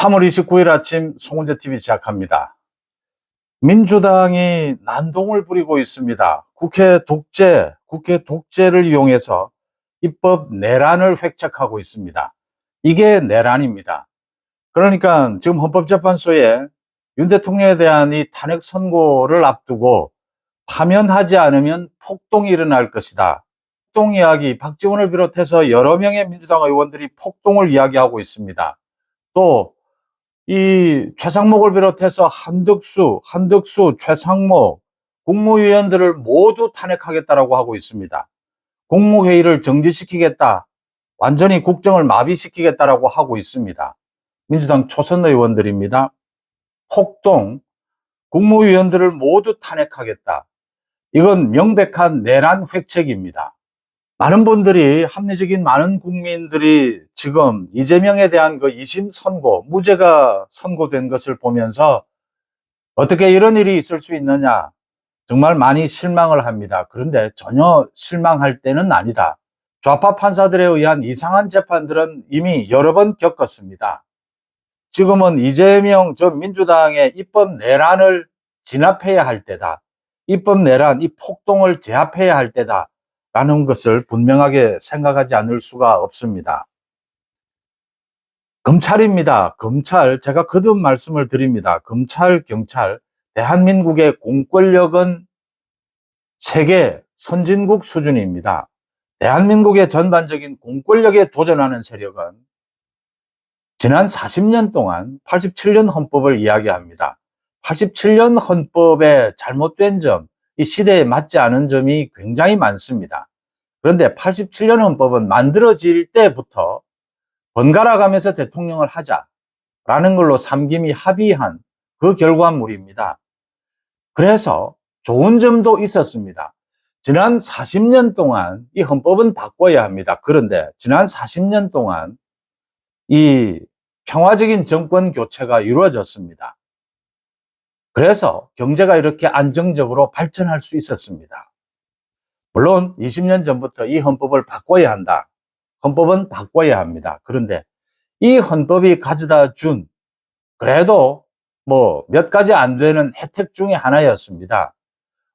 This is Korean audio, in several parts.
3월 29일 아침 송은재 TV 시작합니다. 민주당이 난동을 부리고 있습니다. 국회 독재를 이용해서 입법 내란을 획책하고 있습니다. 이게 내란입니다. 그러니까 지금 헌법재판소에 윤 대통령에 대한 이 탄핵 선고를 앞두고 파면하지 않으면 폭동이 일어날 것이다. 폭동 이야기, 박지원을 비롯해서 여러 명의 민주당 의원들이 폭동을 이야기하고 있습니다. 또 이 최상목을 비롯해서 한덕수, 최상목 국무위원들을 모두 탄핵하겠다라고 하고 있습니다. 국무회의를 정지시키겠다, 완전히 국정을 마비시키겠다라고 하고 있습니다. 민주당 초선 의원들입니다. 폭동, 국무위원들을 모두 탄핵하겠다. 이건 명백한 내란 획책입니다. 많은 분들이, 합리적인 많은 국민들이 지금 이재명에 대한 그 2심 선고, 무죄가 선고된 것을 보면서 어떻게 이런 일이 있을 수 있느냐, 정말 많이 실망을 합니다. 그런데 전혀 실망할 때는 아니다. 좌파 판사들에 의한 이상한 재판들은 이미 여러 번 겪었습니다. 지금은 이재명 전 민주당의 입법 내란을 진압해야 할 때다. 입법 내란, 이 폭동을 제압해야 할 때다. 라는 것을 분명하게 생각하지 않을 수가 없습니다. 검찰입니다. 검찰, 제가 거듭 말씀을 드립니다. 검찰, 경찰, 대한민국의 공권력은 세계 선진국 수준입니다. 대한민국의 전반적인 공권력에 도전하는 세력은 지난 40년 동안 87년 헌법을 이야기합니다. 87년 헌법의 잘못된 점, 이 시대에 맞지 않은 점이 굉장히 많습니다. 그런데 87년 헌법은 만들어질 때부터 번갈아 가면서 대통령을 하자라는 걸로 삼김이 합의한 그 결과물입니다. 그래서 좋은 점도 있었습니다. 지난 40년 동안 이 헌법은 바꿔야 합니다. 그런데 지난 40년 동안 이 평화적인 정권 교체가 이루어졌습니다. 그래서 경제가 이렇게 안정적으로 발전할 수 있었습니다. 물론 20년 전부터 이 헌법을 바꿔야 한다. 헌법은 바꿔야 합니다. 그런데 이 헌법이 가져다 준 그래도 뭐 몇 가지 안 되는 혜택 중에 하나였습니다.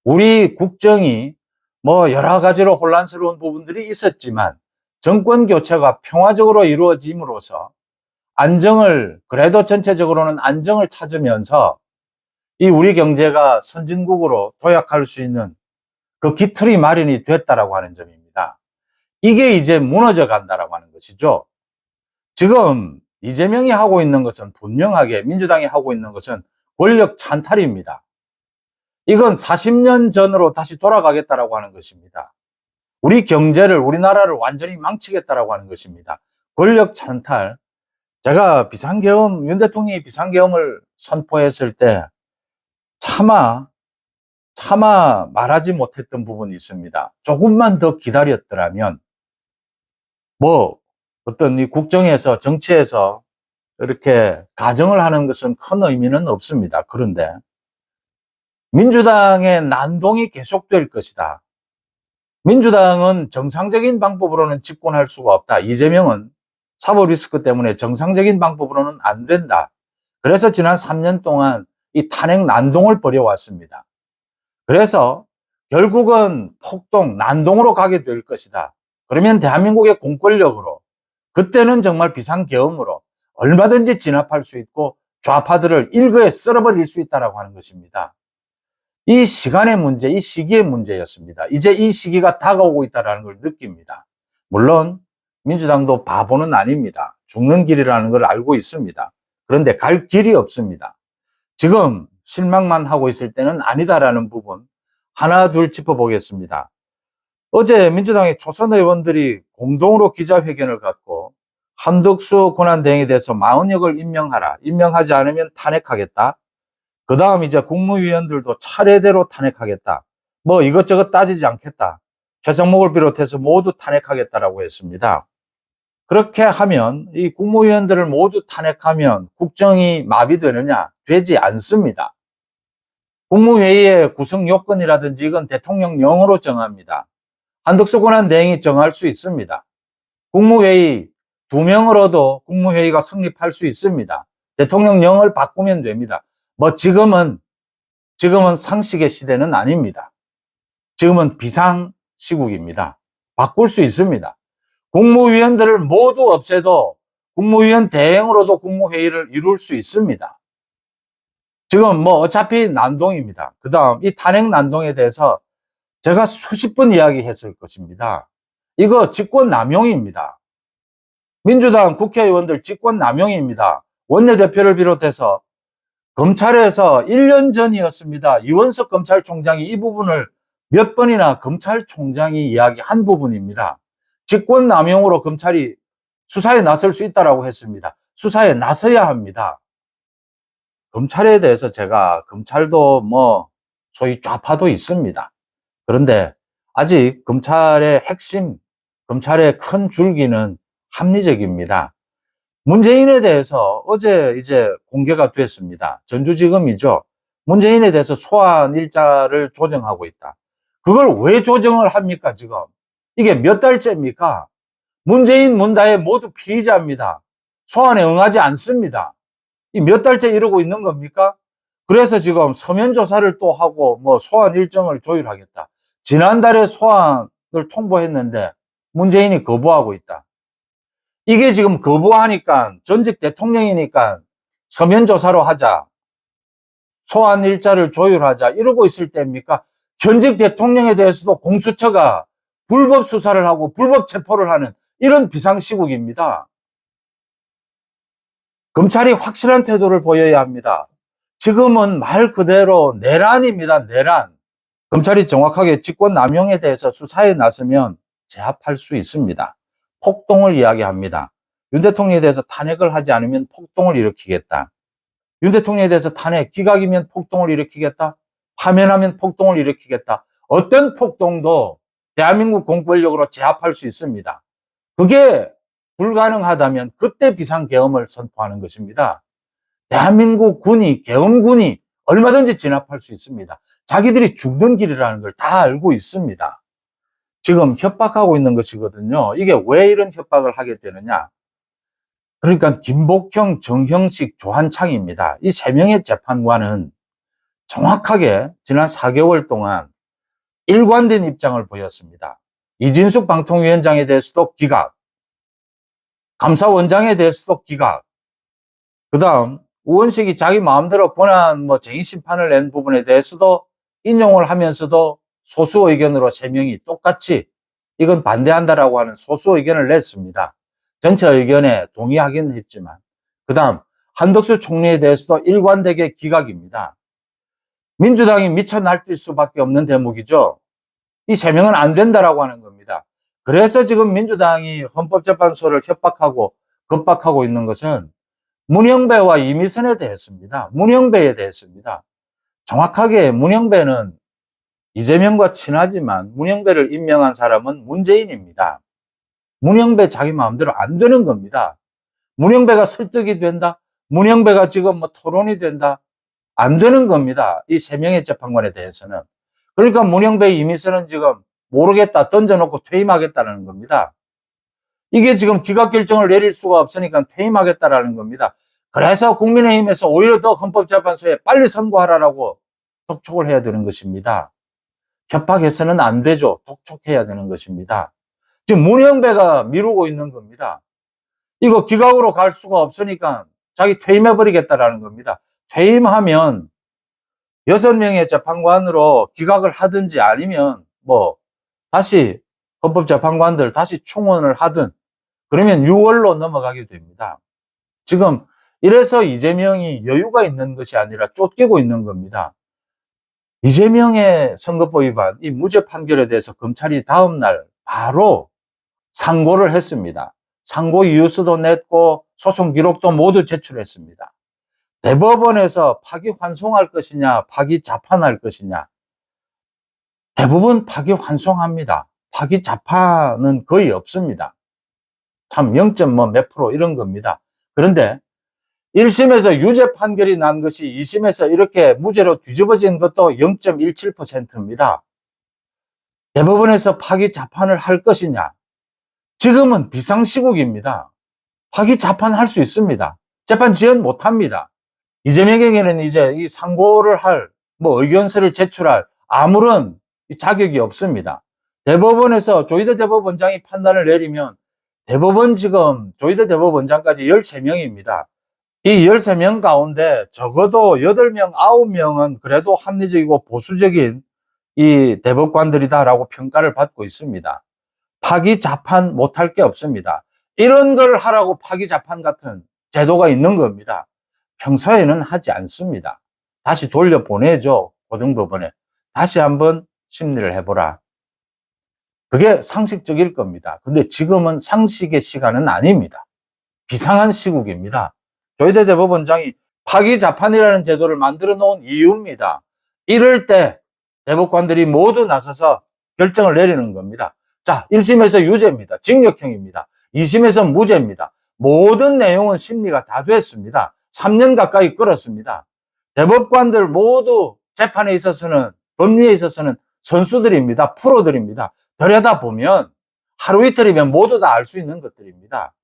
우리 국정이 뭐 여러 가지로 혼란스러운 부분들이 있었지만 정권 교체가 평화적으로 이루어짐으로써 안정을, 그래도 전체적으로는 안정을 찾으면서 이 우리 경제가 선진국으로 도약할 수 있는 그 기틀이 마련이 됐다라고 하는 점입니다. 이게 이제 무너져 간다라고 하는 것이죠. 지금 이재명이 하고 있는 것은 분명하게, 민주당이 하고 있는 것은 권력 찬탈입니다. 이건 40년 전으로 다시 돌아가겠다라고 하는 것입니다. 우리 경제를, 우리나라를 완전히 망치겠다라고 하는 것입니다. 권력 찬탈. 제가 비상계엄, 윤 대통령이 비상계엄을 선포했을 때 차마 말하지 못했던 부분이 있습니다. 조금만 더 기다렸더라면 뭐 어떤 이 국정에서, 정치에서 이렇게 가정을 하는 것은 큰 의미는 없습니다. 그런데 민주당의 난동이 계속될 것이다. 민주당은 정상적인 방법으로는 집권할 수가 없다. 이재명은 사법 리스크 때문에 정상적인 방법으로는 안 된다. 그래서 지난 3년 동안 이 탄핵 난동을 벌여왔습니다. 그래서 결국은 폭동, 난동으로 가게 될 것이다. 그러면 대한민국의 공권력으로, 그때는 정말 비상계엄으로 얼마든지 진압할 수 있고 좌파들을 일거에 썰어버릴 수 있다고 하는 것입니다. 이 시간의 문제, 이 시기의 문제였습니다. 이제 이 시기가 다가오고 있다는 걸 느낍니다. 물론 민주당도 바보는 아닙니다. 죽는 길이라는 걸 알고 있습니다. 그런데 갈 길이 없습니다. 지금 실망만 하고 있을 때는 아니다라는 부분 하나 둘 짚어보겠습니다. 어제 민주당의 초선 의원들이 공동으로 기자회견을 갖고 한덕수 권한대행에 대해서 40역을 임명하라. 임명하지 않으면 탄핵하겠다. 그 다음 이제 국무위원들도 차례대로 탄핵하겠다. 뭐 이것저것 따지지 않겠다. 최상목을 비롯해서 모두 탄핵하겠다라고 했습니다. 그렇게 하면 이 국무위원들을 모두 탄핵하면 국정이 마비되느냐? 되지 않습니다. 국무회의의 구성 요건이라든지 이건 대통령령으로 정합니다. 한덕수 권한대행이 정할 수 있습니다. 국무회의 2명으로도 국무회의가 성립할 수 있습니다. 대통령령을 바꾸면 됩니다. 뭐 지금은 상식의 시대는 아닙니다. 지금은 비상시국입니다. 바꿀 수 있습니다. 국무위원들을 모두 없애도 국무위원 대행으로도 국무회의를 이룰 수 있습니다. 지금 뭐 어차피 난동입니다. 그 다음 이 탄핵 난동에 대해서 제가 수십 번 이야기했을 것입니다. 이거 직권남용입니다. 민주당 국회의원들 직권남용입니다. 원내대표를 비롯해서 검찰에서 1년 전이었습니다. 이원석 검찰총장이 이 부분을 몇 번이나 검찰총장이 이야기한 부분입니다. 직권남용으로 검찰이 수사에 나설 수 있다고 했습니다. 수사에 나서야 합니다. 검찰에 대해서 제가 검찰도 뭐 소위 좌파도 있습니다. 그런데 아직 검찰의 핵심, 검찰의 큰 줄기는 합리적입니다. 문재인에 대해서 어제 이제 공개가 됐습니다. 전주지검이죠. 문재인에 대해서 소환 일자를 조정하고 있다. 그걸 왜 조정을 합니까, 지금? 이게 몇 달째입니까? 문재인, 문다혜 모두 피의자입니다. 소환에 응하지 않습니다. 이 몇 달째 이러고 있는 겁니까? 그래서 지금 서면 조사를 또 하고 뭐 소환 일정을 조율하겠다. 지난달에 소환을 통보했는데 문재인이 거부하고 있다. 이게 지금 거부하니까 전직 대통령이니까 서면 조사로 하자. 소환 일자를 조율하자. 이러고 있을 때입니까? 현직 대통령에 대해서도 공수처가 불법 수사를 하고 불법 체포를 하는 이런 비상시국입니다. 검찰이 확실한 태도를 보여야 합니다. 지금은 말 그대로 내란입니다. 내란. 검찰이 정확하게 직권남용에 대해서 수사에 나서면 제압할 수 있습니다. 폭동을 이야기합니다. 윤 대통령에 대해서 탄핵을 하지 않으면 폭동을 일으키겠다. 윤 대통령에 대해서 탄핵, 기각이면 폭동을 일으키겠다. 파면하면 폭동을 일으키겠다. 어떤 폭동도 대한민국 공권력으로 제압할 수 있습니다. 그게 불가능하다면 그때 비상계엄을 선포하는 것입니다. 대한민국 군이, 계엄군이 얼마든지 진압할 수 있습니다. 자기들이 죽는 길이라는 걸 다 알고 있습니다. 지금 협박하고 있는 것이거든요. 이게 왜 이런 협박을 하게 되느냐. 그러니까 김복형, 정형식, 조한창입니다. 이 세 명의 재판관은 정확하게 지난 4개월 동안 일관된 입장을 보였습니다. 이진숙 방통위원장에 대해서도 기각, 감사원장에 대해서도 기각, 그 다음 우원식이 자기 마음대로 권한 쟁의심판을 낸 부분에 대해서도 인용을 하면서도 소수 의견으로 3명이 똑같이 이건 반대한다라고 하는 소수 의견을 냈습니다. 전체 의견에 동의하긴 했지만, 그 다음 한덕수 총리에 대해서도 일관되게 기각입니다. 민주당이 미쳐 날뛸 수밖에 없는 대목이죠. 이 3명은 안 된다라고 하는 겁니다. 그래서 지금 민주당이 헌법재판소를 협박하고 겁박하고 있는 것은 문영배와 이미선에 대해서입니다. 문영배에 대해서입니다. 정확하게 문영배는 이재명과 친하지만 문영배를 임명한 사람은 문재인입니다. 문영배 자기 마음대로 안 되는 겁니다. 문영배가 설득이 된다? 문영배가 지금 토론이 된다? 안 되는 겁니다. 이 3명의 재판관에 대해서는. 그러니까 문영배, 이미선은 지금 모르겠다, 던져놓고 퇴임하겠다는 겁니다. 이게 지금 기각 결정을 내릴 수가 없으니까 퇴임하겠다라는 겁니다. 그래서 국민의힘에서 오히려 더 헌법재판소에 빨리 선고하라라고 독촉을 해야 되는 것입니다. 협박해서는 안 되죠. 독촉해야 되는 것입니다. 지금 문영배가 미루고 있는 겁니다. 이거 기각으로 갈 수가 없으니까 자기 퇴임해버리겠다라는 겁니다. 퇴임하면 6명의 재판관으로 기각을 하든지 아니면 다시 헌법재판관들 다시 충원을 하든 그러면 6월로 넘어가게 됩니다. 지금 이래서 이재명이 여유가 있는 것이 아니라 쫓기고 있는 겁니다. 이재명의 선거법 위반, 이 무죄 판결에 대해서 검찰이 다음날 바로 상고를 했습니다. 상고 이유서도 냈고 소송 기록도 모두 제출했습니다. 대법원에서 파기환송할 것이냐, 파기자판할 것이냐. 대부분 파기환송합니다. 파기자판은 거의 없습니다. 참 0. 몇 프로 이런 겁니다. 그런데 1심에서 유죄 판결이 난 것이 2심에서 이렇게 무죄로 뒤집어진 것도 0.17%입니다. 대법원에서 파기자판을 할 것이냐. 지금은 비상시국입니다. 파기자판할 수 있습니다. 재판 지연 못합니다. 이재명에게는 이제 이 상고를 할, 뭐 의견서를 제출할 아무런 자격이 없습니다. 대법원에서 조희대 대법원장이 판단을 내리면 대법원 지금 조희대 대법원장까지 13명입니다. 이 13명 가운데 적어도 8명, 9명은 그래도 합리적이고 보수적인 이 대법관들이다라고 평가를 받고 있습니다. 파기자판 못할 게 없습니다. 이런 걸 하라고 파기자판 같은 제도가 있는 겁니다. 평소에는 하지 않습니다. 다시 돌려보내죠. 고등법원에. 다시 한번 심리를 해보라. 그게 상식적일 겁니다. 근데 지금은 상식의 시간은 아닙니다. 비상한 시국입니다. 조희대 대법원장이 파기자판이라는 제도를 만들어 놓은 이유입니다. 이럴 때 대법관들이 모두 나서서 결정을 내리는 겁니다. 자, 1심에서 유죄입니다. 징역형입니다. 2심에서 무죄입니다. 모든 내용은 심리가 다 됐습니다. 3년 가까이 끌었습니다. 대법관들 모두 재판에 있어서는, 법리에 있어서는 선수들입니다. 프로들입니다. 들여다보면 하루 이틀이면 모두 다 알 수 있는 것들입니다.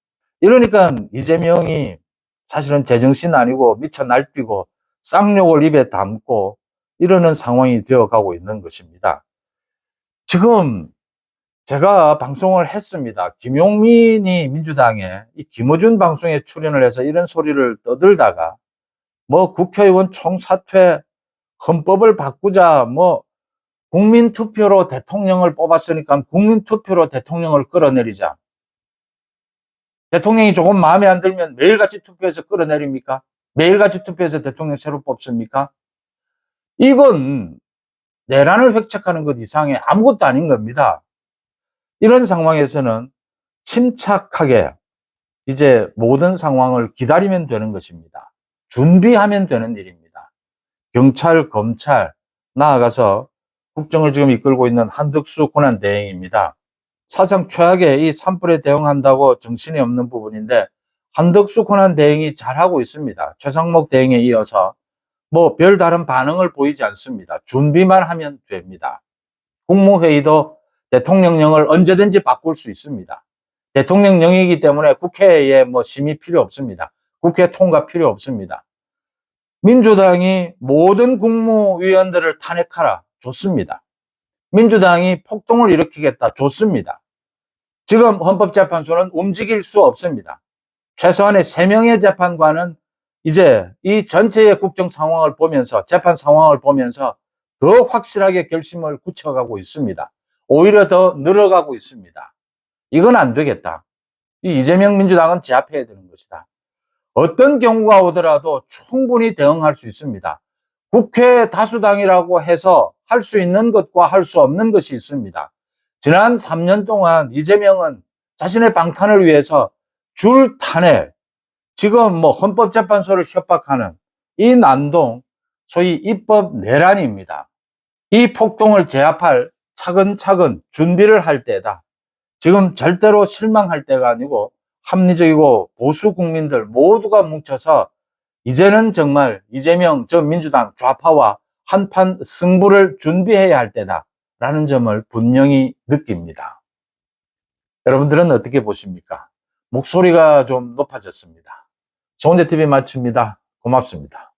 이러니까 이재명이 사실은 제정신 아니고 미쳐 날뛰고 쌍욕을 입에 담고 이러는 상황이 되어가고 있는 것입니다. 지금 제가 방송을 했습니다. 김용민이 민주당에 이 김어준 방송에 출연을 해서 이런 소리를 떠들다가 뭐 국회의원 총사퇴, 헌법을 바꾸자, 뭐 국민투표로 대통령을 뽑았으니까 국민투표로 대통령을 끌어내리자. 대통령이 조금 마음에 안 들면 매일같이 투표해서 끌어내립니까? 매일같이 투표해서 대통령 새로 뽑습니까? 이건 내란을 획책하는 것 이상의 아무것도 아닌 겁니다. 이런 상황에서는 침착하게 이제 모든 상황을 기다리면 되는 것입니다. 준비하면 되는 일입니다. 경찰, 검찰, 나아가서 국정을 지금 이끌고 있는 한덕수 권한대행입니다. 사상 최악의 이 산불에 대응한다고 정신이 없는 부분인데 한덕수 권한대행이 잘하고 있습니다. 최상목 대행에 이어서 뭐 별다른 반응을 보이지 않습니다. 준비만 하면 됩니다. 국무회의도 대통령령을 언제든지 바꿀 수 있습니다. 대통령령이기 때문에 국회에 뭐 심의 필요 없습니다. 국회 통과 필요 없습니다. 민주당이 모든 국무위원들을 탄핵하라. 좋습니다. 민주당이 폭동을 일으키겠다. 좋습니다. 지금 헌법재판소는 움직일 수 없습니다. 최소한의 3명의 재판관은 이제 이 전체의 국정 상황을 보면서, 재판 상황을 보면서 더 확실하게 결심을 굳혀가고 있습니다. 오히려 더 늘어가고 있습니다. 이건 안 되겠다. 이 이재명 민주당은 제압해야 되는 것이다. 어떤 경우가 오더라도 충분히 대응할 수 있습니다. 국회 다수당이라고 해서 할 수 있는 것과 할 수 없는 것이 있습니다. 지난 3년 동안 이재명은 자신의 방탄을 위해서 줄 탄핵, 지금 뭐 헌법재판소를 협박하는 이 난동, 소위 입법 내란입니다. 이 폭동을 제압할 차근차근 준비를 할 때다. 지금 절대로 실망할 때가 아니고 합리적이고 보수 국민들 모두가 뭉쳐서 이제는 정말 이재명 저 민주당 좌파와 한판 승부를 준비해야 할 때다라는 점을 분명히 느낍니다. 여러분들은 어떻게 보십니까? 목소리가 좀 높아졌습니다. 좋은데TV 마칩니다. 고맙습니다.